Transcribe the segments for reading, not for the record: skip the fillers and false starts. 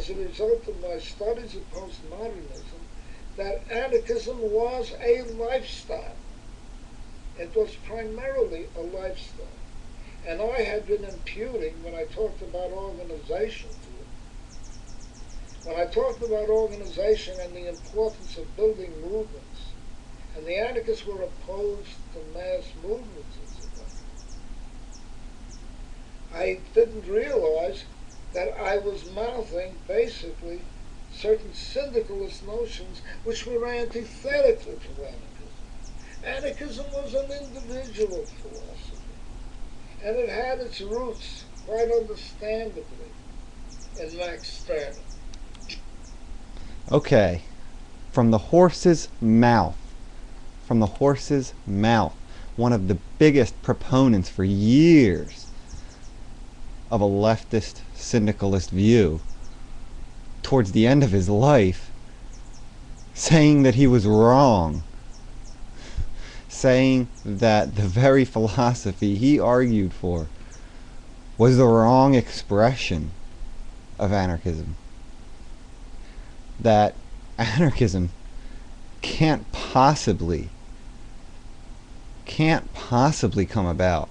as a result of my studies of postmodernism, that anarchism was a lifestyle. It was primarily a lifestyle. And I had been imputing, when I talked about organization to it, when I talked about organization and the importance of building movements, and the anarchists were opposed to mass movements, I didn't realize that I was mouthing basically certain syndicalist notions which were antithetical to anarchism. Anarchism was an individual philosophy, and it had its roots, quite understandably, in Max Stirner. Okay, from the horse's mouth. From the horse's mouth. One of the biggest proponents for years of a leftist syndicalist view, towards the end of his life, saying that he was wrong, saying that the very philosophy he argued for was the wrong expression of anarchism, that anarchism can't possibly come about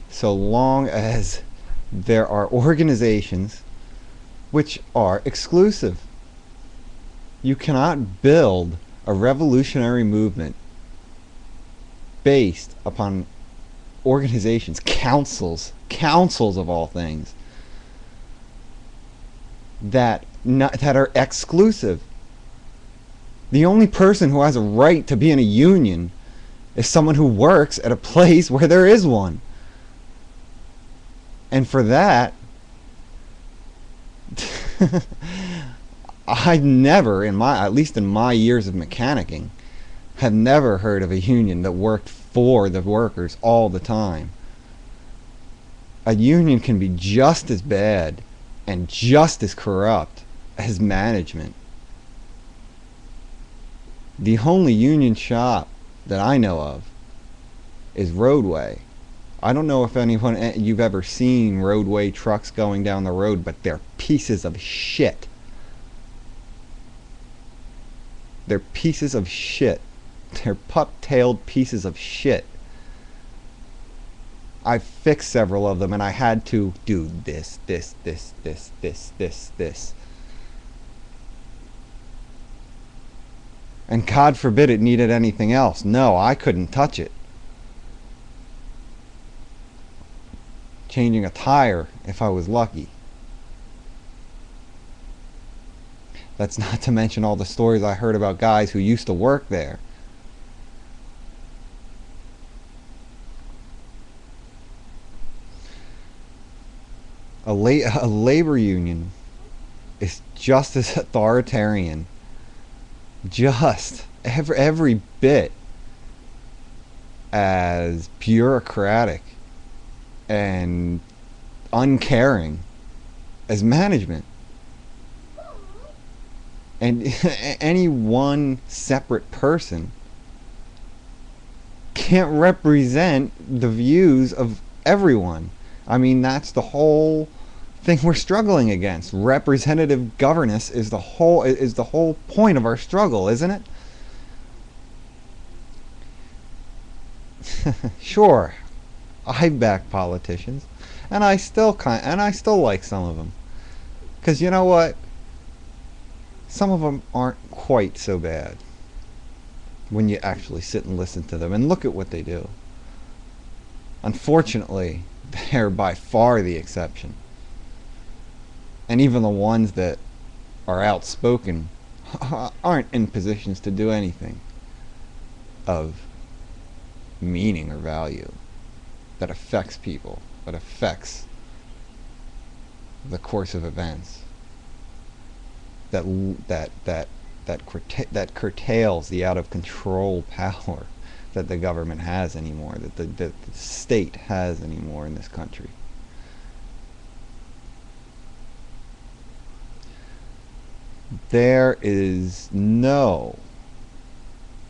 so long as there are organizations which are exclusive. You cannot build a revolutionary movement based upon organizations, councils of all things, that are exclusive. The only person who has a right to be in a union is someone who works at a place where there is one. And for that, I've never, at least in my years of mechanicking, have never heard of a union that worked for the workers all the time. A union can be just as bad and just as corrupt as management. The only union shop that I know of is Roadway. I don't know if you've ever seen Roadway trucks going down the road, but they're pieces of shit. They're pieces of shit. They're pup-tailed pieces of shit. I fixed several of them, and I had to do this. And God forbid it needed anything else. No, I couldn't touch it. Changing a tire, if I was lucky. That's not to mention all the stories I heard about guys who used to work there. A labor union is just as authoritarian, just every bit as bureaucratic and uncaring as management. And any one separate person can't represent the views of everyone. I mean, that's the whole thing we're struggling against. Representative governance is the whole point of our struggle, isn't it? Sure, I back politicians, and I still like some of them, because you know what? Some of them aren't quite so bad when you actually sit and listen to them and look at what they do. Unfortunately, they're by far the exception. And even the ones that are outspoken aren't in positions to do anything of meaning or value that affects people, that affects the course of events, that curtails the out of control power that the government has anymore, that the state has anymore in this country. There is no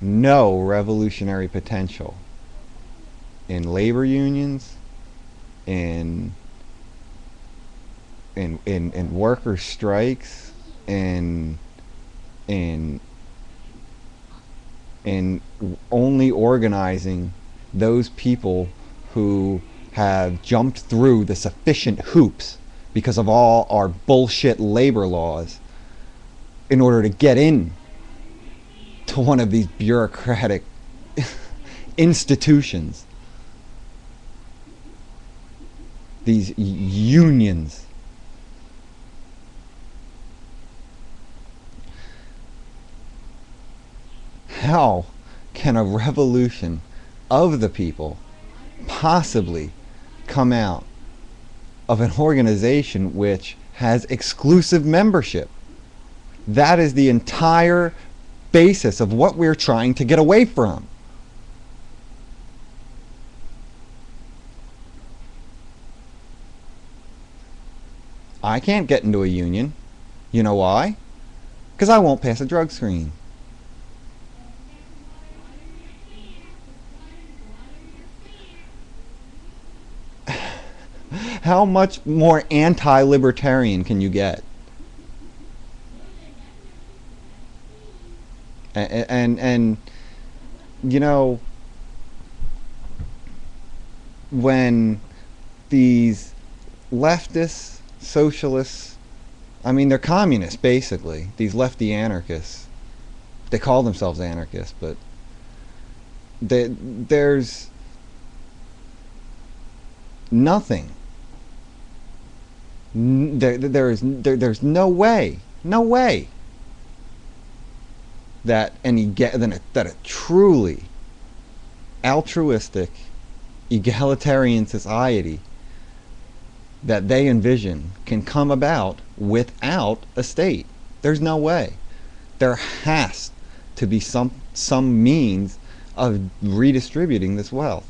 revolutionary potential in labor unions, in in worker strikes, in in in only organizing those people who have jumped through the sufficient hoops because of all our bullshit labor laws in order to get in to one of these bureaucratic institutions, these unions. How can a revolution of the people possibly come out of an organization which has exclusive membership? That is the entire basis of what we're trying to get away from. I can't get into a union. You know why? Because I won't pass a drug screen. How much more anti-libertarian can you get? And you know, when these leftists, socialists, I mean, they're communists basically, these lefty anarchists, they call themselves anarchists, but there's nothing, there's no way that that a truly altruistic, egalitarian society that they envision can come about without a state. There's no way. There has to be some means of redistributing this wealth.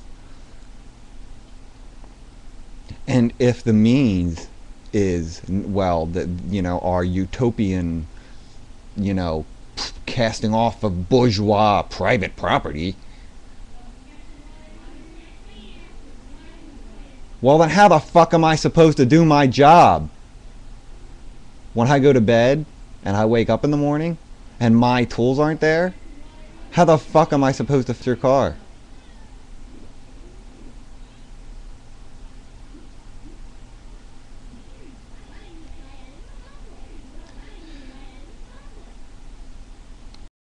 And if the means is, well, our utopian, casting off of bourgeois private property, well, then how the fuck am I supposed to do my job? When I go to bed and I wake up in the morning and my tools aren't there, how the fuck am I supposed to fix your car?